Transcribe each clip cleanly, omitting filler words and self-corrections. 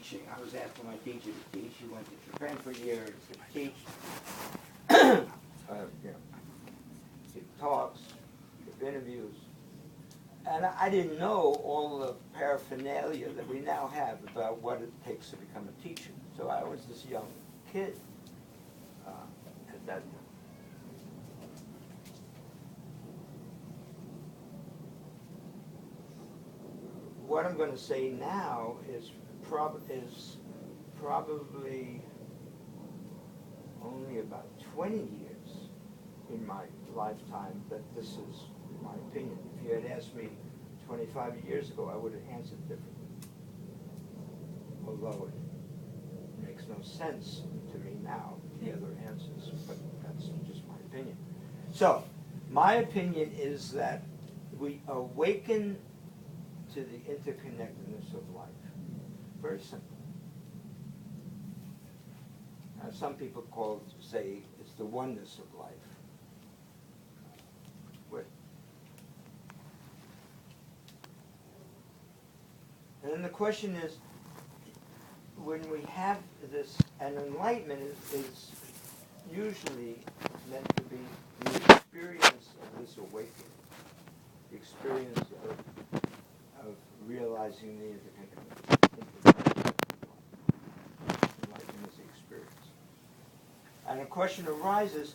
teaching. I was asking my teacher to teach. He went to Japan for years to teach. Give talks, give interviews. And I didn't know all the paraphernalia that we now have about what it takes to become a teacher. So I was this young kid at that time. What I'm going to say now is probably only about 20 years in my lifetime that this is my opinion. If you had asked me 25 years ago, I would have answered differently. Although it makes no sense to me now, the other answers, but that's just my opinion. So, my opinion is that we awaken to the interconnectedness of life. Very simple. Now, some people say it's the oneness of life. And then the question is, when we have this, and enlightenment is usually meant to be the experience of this awakening, the experience of realizing the interconnectedness. Enlightenment is the experience. And the question arises,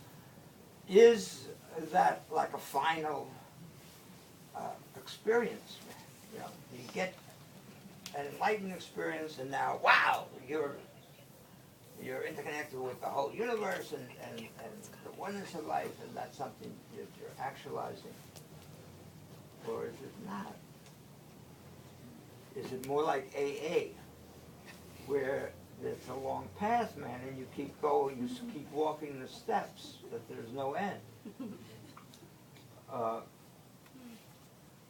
is that like a final experience? You know, you get an enlightened experience, and now, wow, you're interconnected with the whole universe and the oneness of life, and that's something that you're actualizing. Or is it not? Is it more like AA, where it's a long path, man, and you keep going, you keep walking the steps, but there's no end?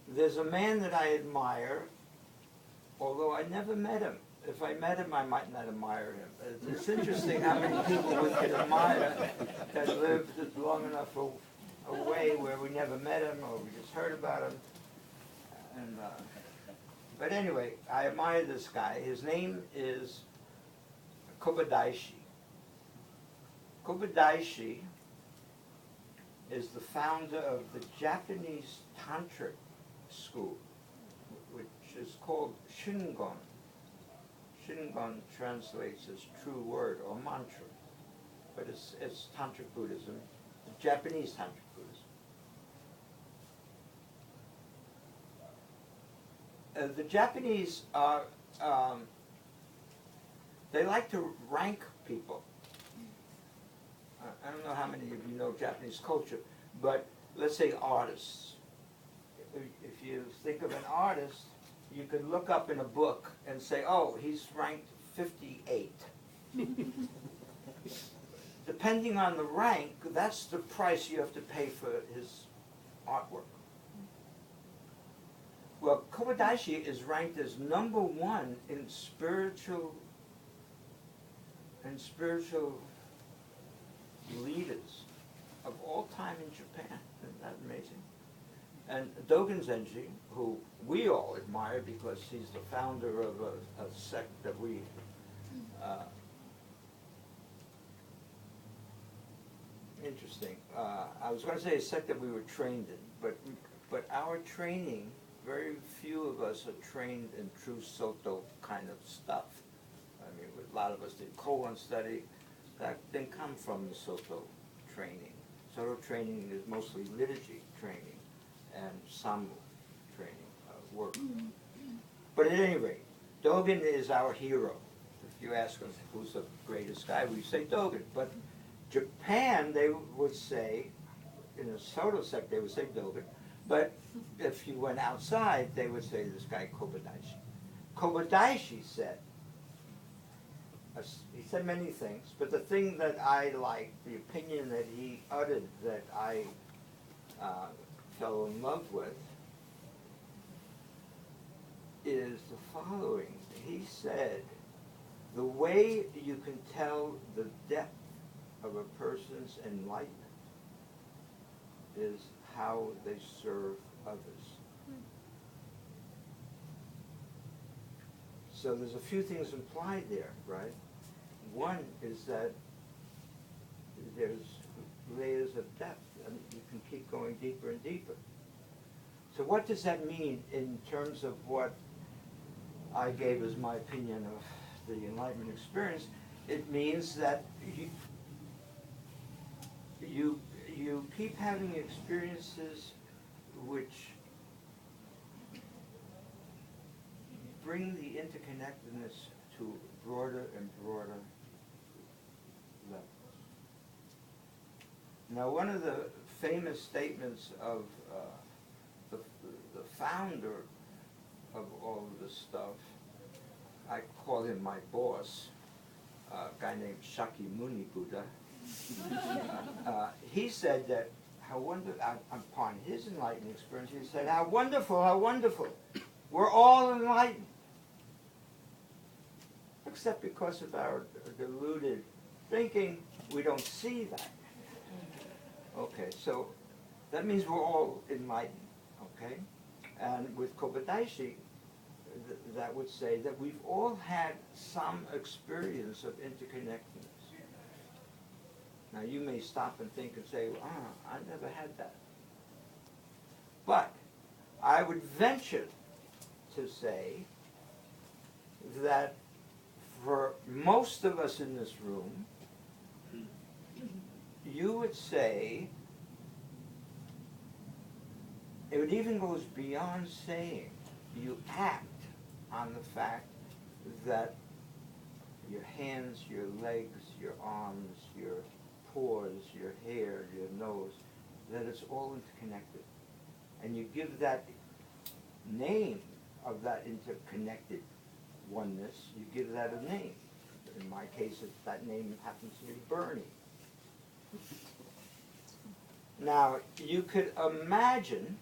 There's a man that I admire, although I never met him. If I met him, I might not admire him. It's interesting how many people we can admire that lived long enough away where we never met him or we just heard about him. And, but anyway, I admire this guy. His name is Kobayashi. Kobayashi is the founder of the Japanese Tantric school, which is called Shingon. Shingon translates as true word or mantra, but it's Tantric Buddhism, Japanese Tantric Buddhism. The Japanese are, they like to rank people. I don't know how many of you know Japanese culture, but let's say artists. If you think of an artist, you could look up in a book and say, oh, he's ranked 58. Depending on the rank, that's the price you have to pay for his artwork. Well, Kobayashi is ranked as #1 in spiritual leaders of all time in Japan. Isn't that amazing? And Dogen Zenji, who we all admire because he's the founder of a sect that we interesting. I was going to say a sect that we were trained in, but our training, very few of us are trained in true Soto kind of stuff. I mean, a lot of us did koan study. That didn't come from the Soto training. Soto training is mostly liturgy training and Sambu training work. But at any rate, Dogen is our hero. If you ask us who's the greatest guy, we say Dogen. But Japan, they would say, in the Soto sect, they would say Dogen. But if you went outside, they would say this guy Kobayashi. Kobayashi said many things, but the thing that I liked, the opinion that he uttered that I fell in love with, is the following. He said, the way you can tell the depth of a person's enlightenment is how they serve others. So there's a few things implied there, right? One is that there's layers of depth, and you can keep going deeper and deeper. So what does that mean in terms of what I gave as my opinion of the Enlightenment experience? It means that you keep having experiences which bring the interconnectedness to broader and broader levels. Now, one of the famous statements of the founder of all of this stuff, I call him my boss, a guy named Shakyamuni Buddha. He said that how wonderful, upon his enlightened experience, he said, how wonderful, we're all enlightened. Except because of our deluded thinking, we don't see that. Okay, so that means we're all enlightened, okay? And with Kobayashi, that would say that we've all had some experience of interconnectedness. Now you may stop and think and say, I never had that. But I would venture to say that for most of us in this room, you would say, it even goes beyond saying, you act on the fact that your hands, your legs, your arms, your pores, your hair, your nose, that it's all interconnected. And you give that name of that interconnected oneness, you give that a name. In my case, that name happens to be Bernie. Now, you could imagine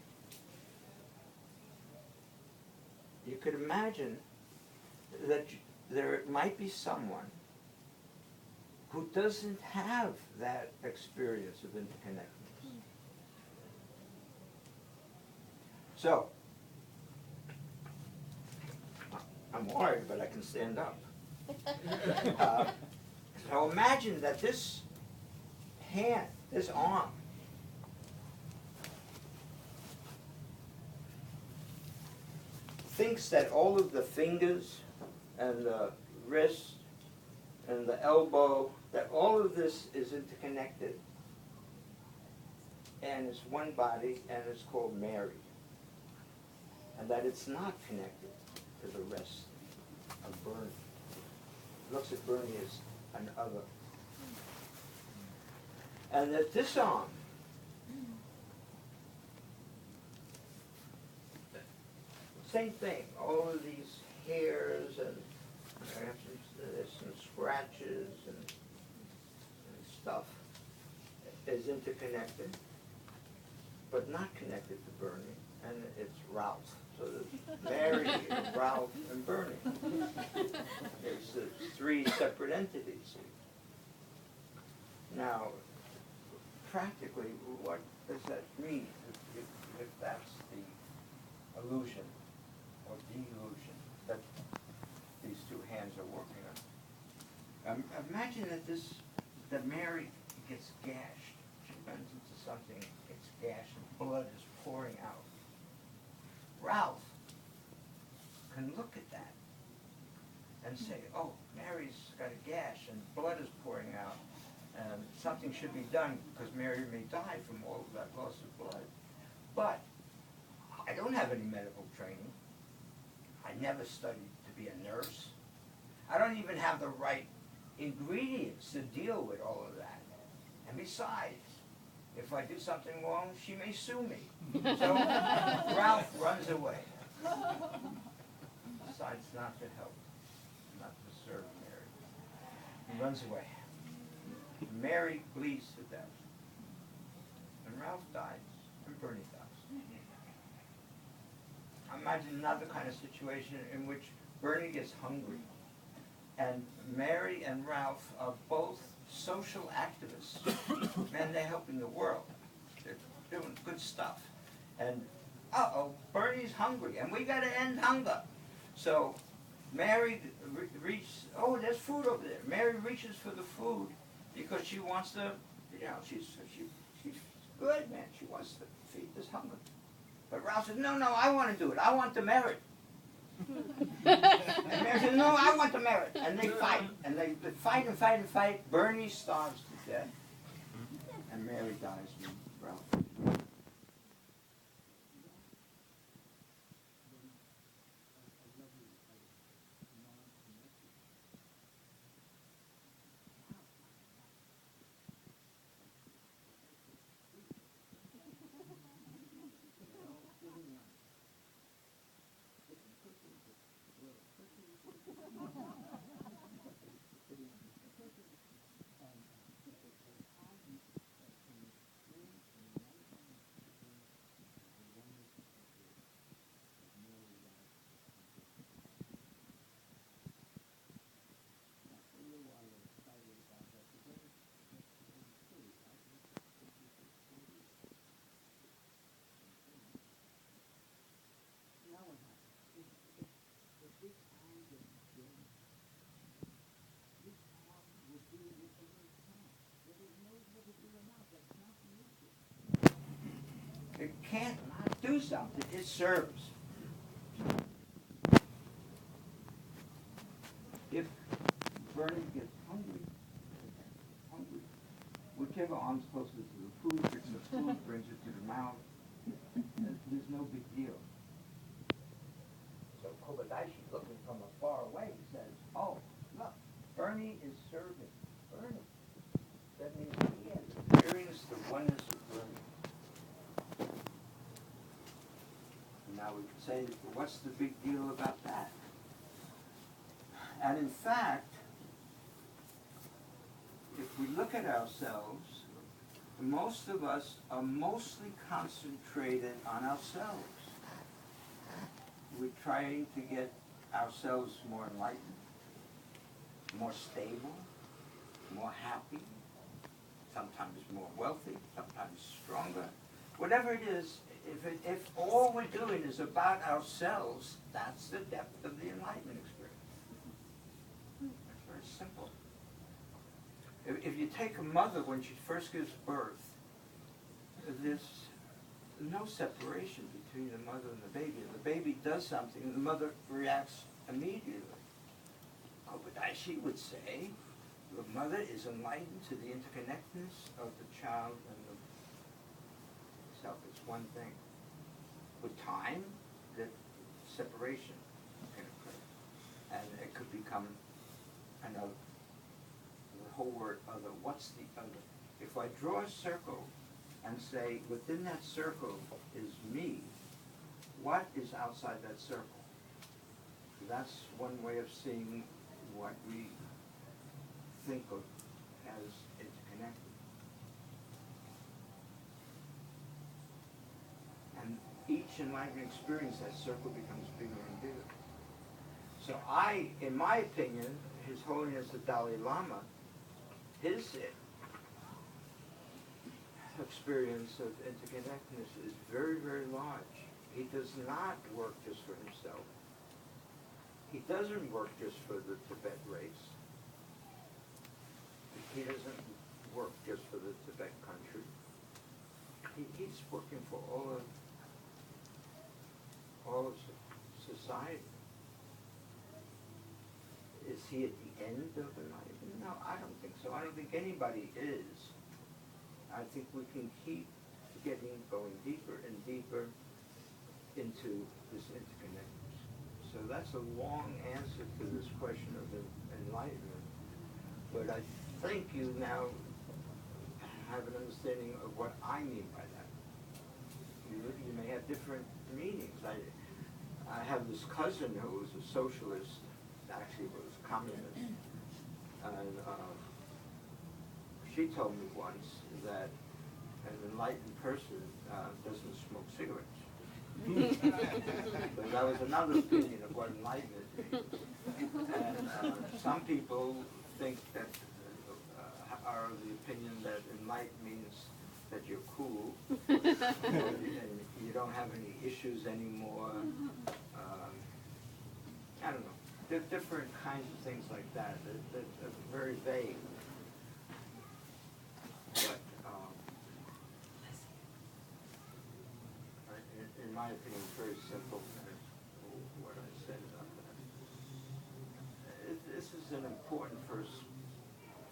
that there might be someone who doesn't have that experience of interconnectedness. So, I'm worried, but I can stand up. So imagine that this hand, this arm, thinks that all of the fingers and the wrist and the elbow, that all of this is interconnected. And it's one body, and it's called Mary. And that it's not connected to the rest of Bernie. It looks at Bernie as an other. And that this arm, same thing, all of these hairs and there's some scratches and stuff is interconnected, but not connected to Bernie, and it's Ralph. So there's Mary and Ralph and Bernie. There's three separate entities. Now, practically, what does that mean if that's the illusion or delusion that these two hands are working on? Imagine that Mary gets gashed. She runs into something, gets gashed, and blood is pouring out. Ralph can look at that and say, oh, Mary's got a gash and blood is pouring out, and something should be done because Mary may die from all of that loss of blood. But I don't have any medical training. I never studied to be a nurse. I don't even have the right ingredients to deal with all of that. And besides, if I do something wrong, she may sue me. So Ralph runs away. Decides not to help, not to serve Mary. He runs away. Mary bleeds to death. And Ralph dies, and Bernie dies. Imagine another kind of situation in which Bernie gets hungry. And Mary and Ralph are both social activists, and they're helping the world. They're doing good stuff. And, uh-oh, Bernie's hungry, and we got to end hunger. So Mary reaches, oh, there's food over there. Mary reaches for the food because she wants to, she's good, man. She wants to feed this hunger. But Ralph says, no, I want to do it. I want the merit. And Mary says, no, I want the merit. And they fight. And they fight and fight and fight. Bernie starves to death. And Mary dies with Ralph. It can't not do something. It serves. If Bernie gets hungry, whichever arm's closest to the food, picks the food, brings it to the mouth, there's no big deal. So Kobayashi, looking from afar away, says, oh, look, Bernie is serving Bernie. That means he has experienced the oneness of Bernie. Now we could say, what's the big deal about that? And in fact, if we look at ourselves, most of us are mostly concentrated on ourselves. We're trying to get ourselves more enlightened, more stable, more happy, sometimes more wealthy, sometimes stronger. Whatever it is, if all we're doing is about ourselves, that's the depth of the Enlightenment experience. It's very simple. If you take a mother when she first gives birth, there's no separation between the mother and the baby. And the baby does something, and the mother reacts immediately. Kobayashi would say, the mother is enlightened to the interconnectedness of the child and the self. It's one thing. With time, the separation can occur. And it could become another. The whole word other. What's the other? If I draw a circle and say, within that circle is me, what is outside that circle? That's one way of seeing what we think of as interconnected. And each enlightenment experience, that circle becomes bigger and bigger. So in my opinion, His Holiness the Dalai Lama, his experience of interconnectedness is very, very large. He does not work just for himself. He doesn't work just for the Tibet race. He doesn't work just for the Tibet country. He's working for all of society. Is he at the end of enlightenment? No, I don't think so. I don't think anybody is. I think we can keep going deeper and deeper into this interconnectedness. So that's a long answer to this question of enlightenment. But I think you now have an understanding of what I mean by that. You may have different meanings. I have this cousin who was a socialist, actually was communist, and she told me once that an enlightened person doesn't smoke cigarettes. But that was another opinion of what enlightenment means. And some people think that are of the opinion that enlightened means that you're cool and you don't have any issues anymore. I don't know. different kinds of things like that that are very vague. But in my opinion, it's very simple. What I said about that. This is an important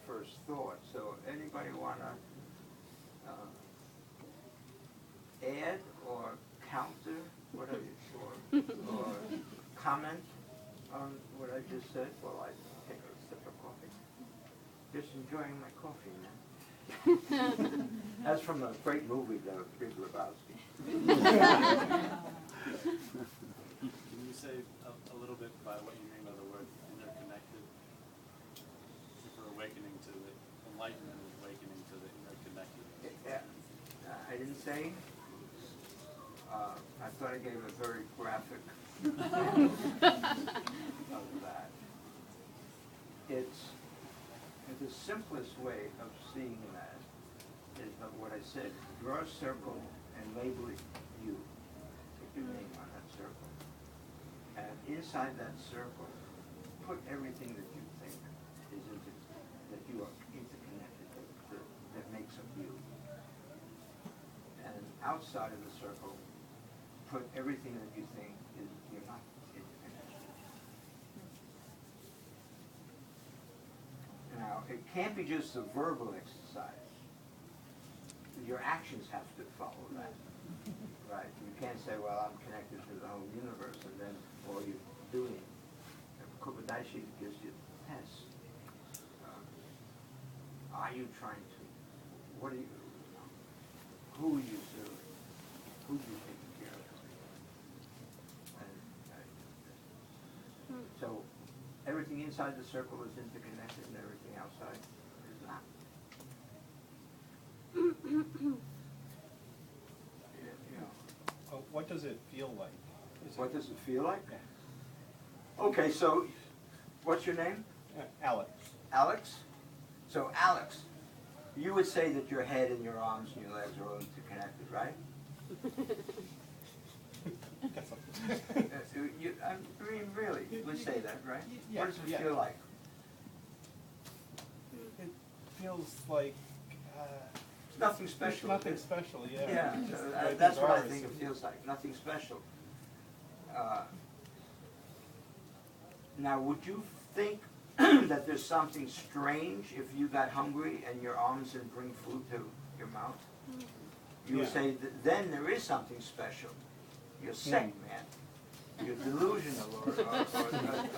first thought. So anybody want to add or counter what I or comment on what I just said while I take a sip of coffee? Just enjoying my coffee, man. That's from a great movie, The Big Lebowski. Can you say a little bit about what you mean by the word interconnected? If we're awakening to the enlightenment, awakening to the interconnectedness. I didn't say. I thought I gave a very graphic of that. It's the simplest way of seeing that is what I said. Draw a circle and label it you. Put your name on that circle. And inside that circle, put everything that you think is that you are interconnected with, that makes up you. And outside of the circle, put everything that you think is you're not interconnected. Now, it can't be just a verbal exercise. Your actions have to follow that, right? You can't say, well, I'm connected to the whole universe, and then all you're doing. Kobayashi gives you tests. Are you trying to? What are you? Who are you serving? Who are you taking care of? So everything inside the circle is interconnected, and everything outside is not. What does it feel like? What does it feel like? Okay, so what's your name? Alex. Alex? So Alex, you would say that your head and your arms and your legs are all interconnected, right? I mean, really, you would say that, right? Yeah, What does it feel like? It feels like It's nothing special. nothing special, yeah. Yeah, Just so, like that's what I ours. think it feels like, nothing special. Now, would you think that there's something strange if you got hungry and your arms didn't bring food to your mouth? You would Yeah. say that then there is something special. You're sick, man. You're delusional or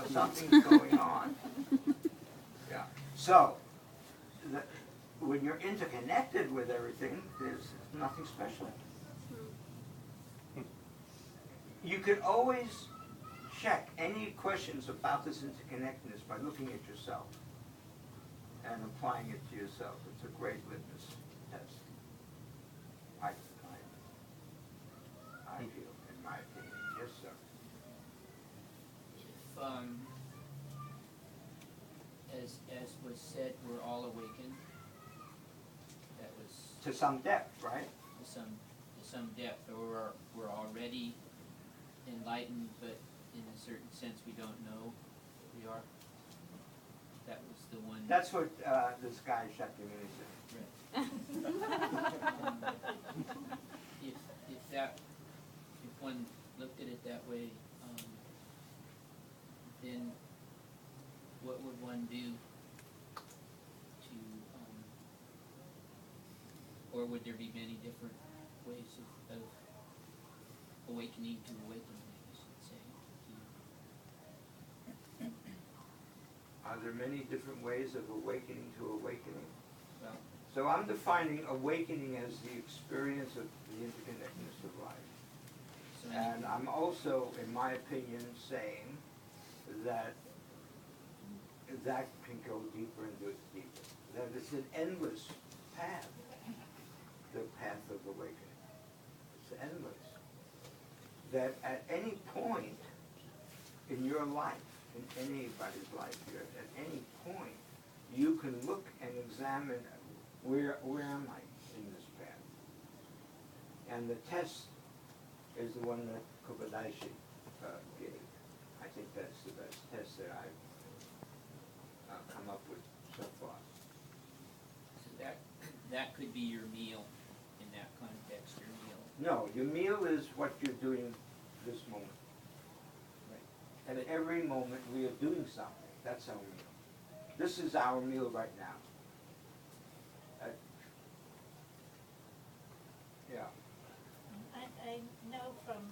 something's going on. Yeah. So, when you're interconnected with everything, there's nothing special. You can always check any questions about this interconnectedness by looking at yourself and applying it to yourself. It's a great litmus test. I feel, in my opinion. Yes, sir. If, as was said, we're all awakened. That was To some depth, right? to some depth, or we're already enlightened, but in a certain sense we don't know we are. That was the one. That's what this guy Shakyamuni said. If one looked at it that way, then what would one do to, or would there be many different ways of awakening to awakening, I guess you'd say? Are there many different ways of awakening to awakening? Well, So I'm defining awakening as the experience of the interconnectedness of life. so And I'm also, in my opinion, saying that that can go deeper and deeper. That it's an endless path, the path of awakening. It's endless. That at any point in your life, in anybody's life here, at any point, you can look and examine where am I in this path? And the test is the one that Kobayashi gave. I think that's the best test that I've come up with so far. So that could be your meal in that context, your meal. No, your meal is what you're doing this moment. Right. And at every moment we are doing something. That's our meal. This is our meal right now. Yeah. I know from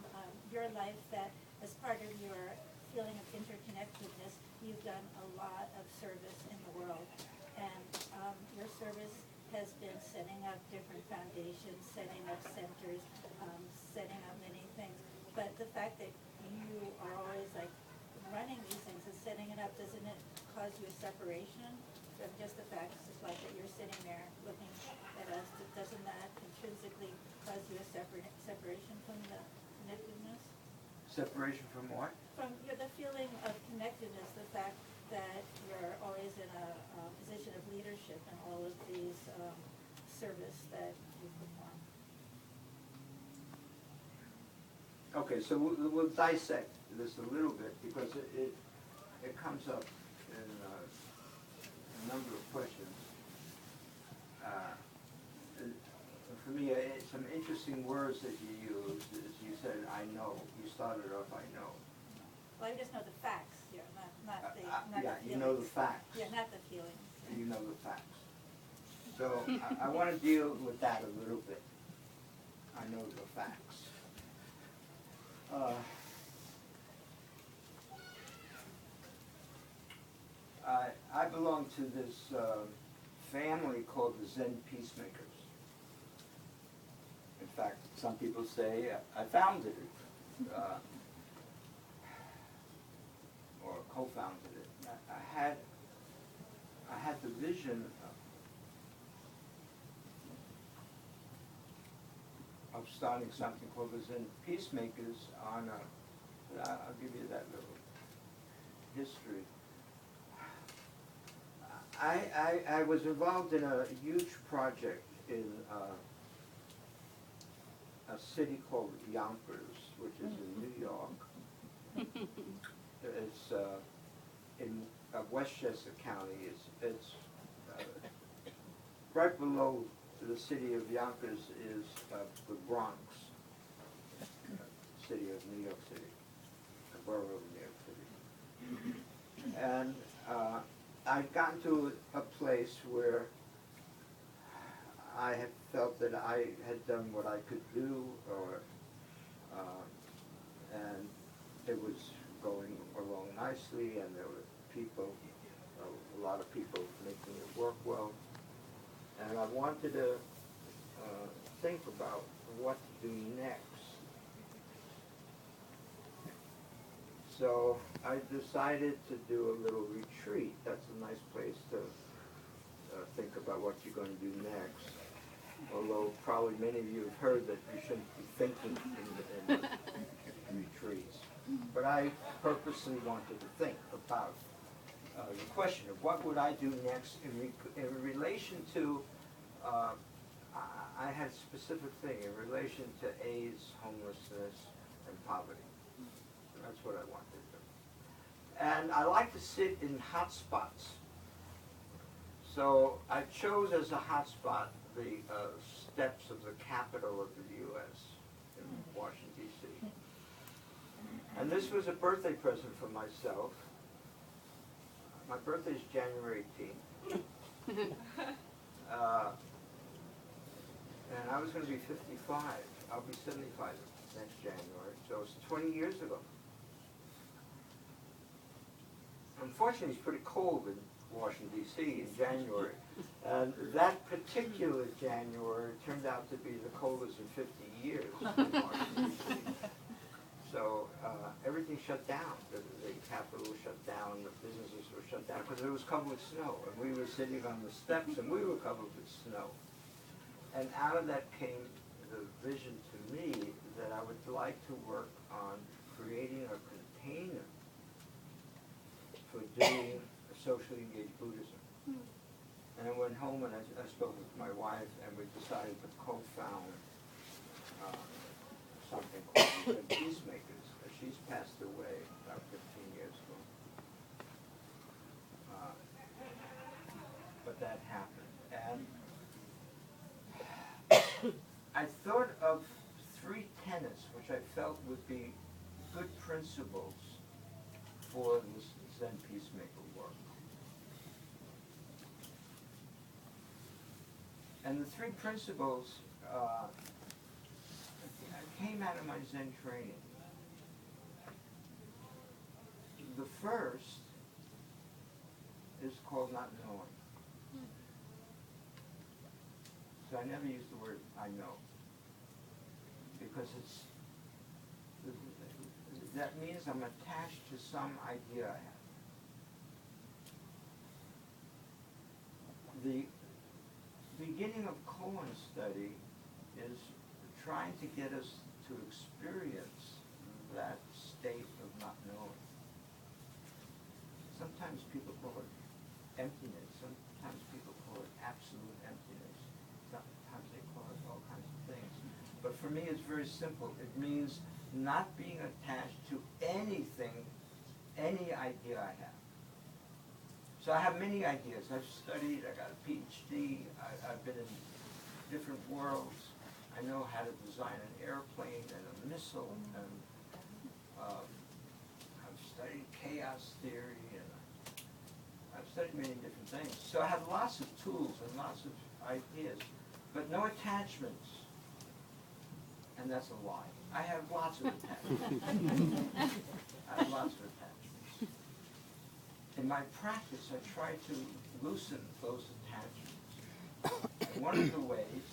your life that as part of your feeling of interconnectedness, you've done a lot of service in the world. And your service has been setting up different foundations, setting up centers, setting up many things. But the fact that you are always like running these things and setting it up, doesn't it cause you a separation from just the fact like that you're sitting there looking at us? Doesn't that intrinsically cause you a separation from the connectedness? Separation from what? From the feeling of connectedness, the fact that you're always in a position of leadership in all of these service that you perform. Okay, so we'll dissect this a little bit because it comes up in a number of questions. For me, some interesting words that you used is you said, I know. You started off, I know. Well, I just know the facts here, not the Yeah, the feelings. you know the facts. Yeah, not the feelings. You know the facts. So I want to deal with that a little bit. I know the facts. I belong to this family called the Zen Peacemakers. In fact, some people say I founded it, or co-founded it. I had the vision of starting something called the Zen Peacemakers on I'll give you that little history. I was involved in a huge project in a city called Yonkers, which is in New York. It's in Westchester County. It's right below the city of Yonkers is the Bronx, city of New York City, the borough of New York City. And I'd gotten to a place where I had felt that I had done what I could do, and it was going along nicely, and there were people, a lot of people making it work well. And I wanted to think about what to do next. So I decided to do a little retreat. That's a nice place to think about what you're going to do next. Although probably many of you have heard that you shouldn't be thinking in retreats. But I purposely wanted to think about the question of what would I do next in relation to, I had a specific thing in relation to AIDS, homelessness, and poverty. So that's what I wanted to do. And I like to sit in hot spots. So I chose as a hot spot the steps of the Capitol of the U.S. in Washington, D.C. And this was a birthday present for myself. My birthday is January 18th. And I was going to be 55. I'll be 75 next January. So it's 20 years ago. Unfortunately, it's pretty cold in Washington, D.C. in January. And that particular January turned out to be the coldest in 50 years in Washington, D.C. So everything shut down. The Capitol was shut down, the businesses were shut down because it was covered with snow. And we were sitting on the steps and we were covered with snow. And out of that came the vision to me that I would like to work on creating a container for doing socially engaged Buddhism. And I went home and I spoke with my wife and we decided to co-found something called the Peacemakers. She's passed away about 15 years I thought of 3 tenets which I felt would be good principles for this Zen Peacemaker work. And the 3 principles came out of my Zen training. The first is called not knowing. So I never use the word I know, because that means I'm attached to some idea I have. The beginning of koan study is trying to get us to experience that state of not knowing. Sometimes people call it emptiness, sometimes people call it absolute emptiness, sometimes they call it all kinds of things. But for me it's very simple. It means not being attached to anything, any idea I have. So I have many ideas. I've studied, I got a PhD, I've been in different worlds. I know how to design an airplane and a missile, and I've studied chaos theory, and I've studied many different things. So I have lots of tools and lots of ideas, but no attachments. And that's a lie. I have lots of attachments. I have lots of attachments. In my practice, I try to loosen those attachments. And one of the ways,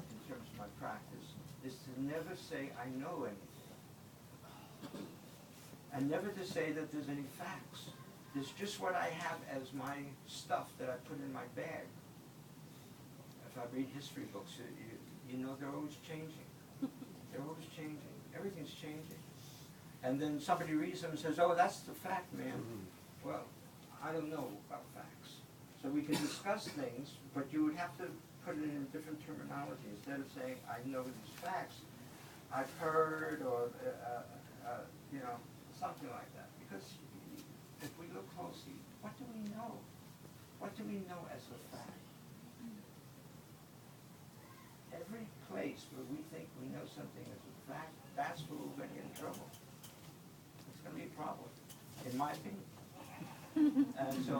in terms of my practice, is to never say I know anything. And never to say that there's any facts. There's just what I have as my stuff that I put in my bag. If I read history books, you know they're always changing. They're always changing. Everything's changing. And then somebody reads them and says, oh, that's the fact, man. Well, I don't know about facts. So we can discuss things, but you would have to put it in a different terminology. Instead of saying, I know these facts, I've heard, or, you know, something like that. Because if we look closely, what do we know? What do we know as a fact? Every place where we think we know something as a fact, that's where we're going to get in trouble. It's going to be a problem, in my opinion. And so,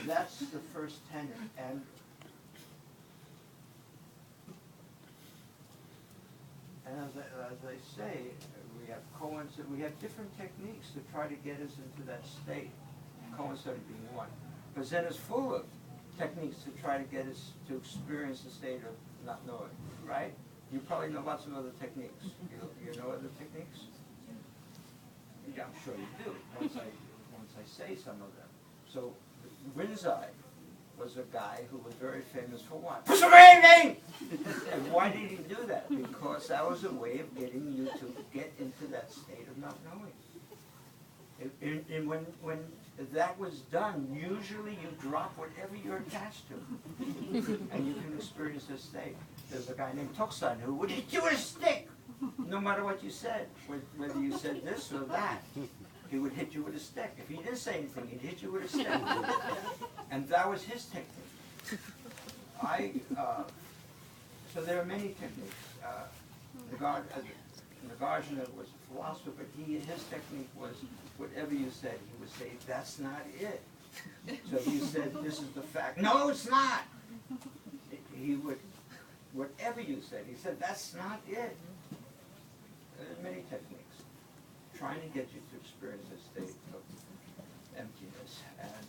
that's the first tenet. And as I say, we have koan, we have different techniques to try to get us into that state. Koan study being one. But Zen is full of techniques to try to get us to experience the state of not knowing, right? You probably know lots of other techniques. You know other techniques? Yeah, I'm sure you do, once I say some of them. So, Rinzai was a guy who was very famous for what? Persevering! And why did he do that? Because that was a way of getting you to get into that state of not knowing. And when that was done, usually you drop whatever you're attached to, and you can experience this state. There's a guy named Toksan who would hit you with a stick, no matter what you said, whether you said this or that. He would hit you with a stick. If he didn't say anything, he'd hit you with a stick. And that was his technique. So there are many techniques. Nagarjuna was a philosopher, but his technique was whatever you said, he would say, that's not it. So if you said, this is the fact, no, it's not. He would, whatever you said, he said, that's not it. There are many techniques trying to get you to experience a state of emptiness and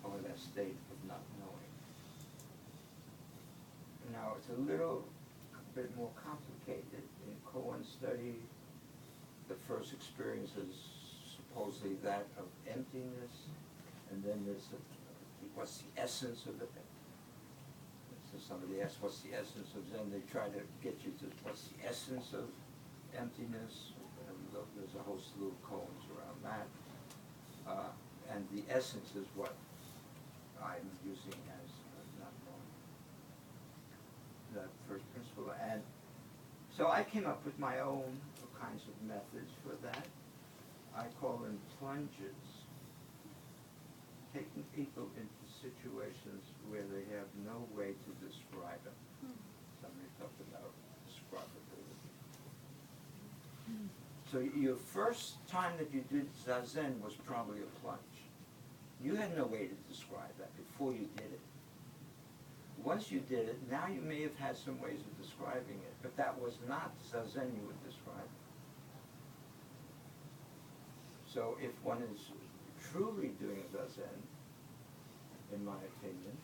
or that state of not knowing. Now it's a little bit more complicated. In koan study, the first experience is supposedly that of emptiness, and then there's what's the essence of it. So somebody asks, what's the essence of Zen? They try to get you to, what's the essence of emptiness? And there's a whole slew of koans around that. And the essence is what I'm using as not knowing. That first principle. And so I came up with my own kinds of methods for that. I call them plunges. taking people into situations where they have no way to describe it. Somebody talked about describability. So your first time that you did Zazen was probably a plunge. You had no way to describe that before you did it. Once you did it, now you may have had some ways of describing it, but that was not Zazen you would describe. So if one is truly doing Zazen, in my opinion,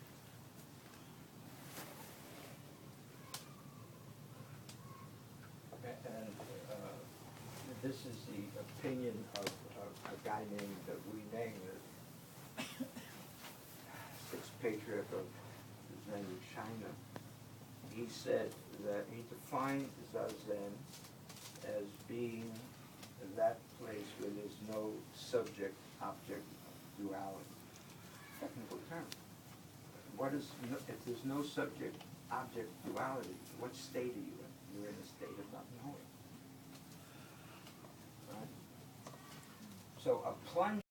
and this is the opinion of a guy named Wu Neng, the sixth patriarch of Zen in China. He said that he defined Zazen as being that place where there's no subject-object duality. Technical term. What is, if there's no subject-object duality, what state are you in? You're in a state of not knowing. Right? So a plunge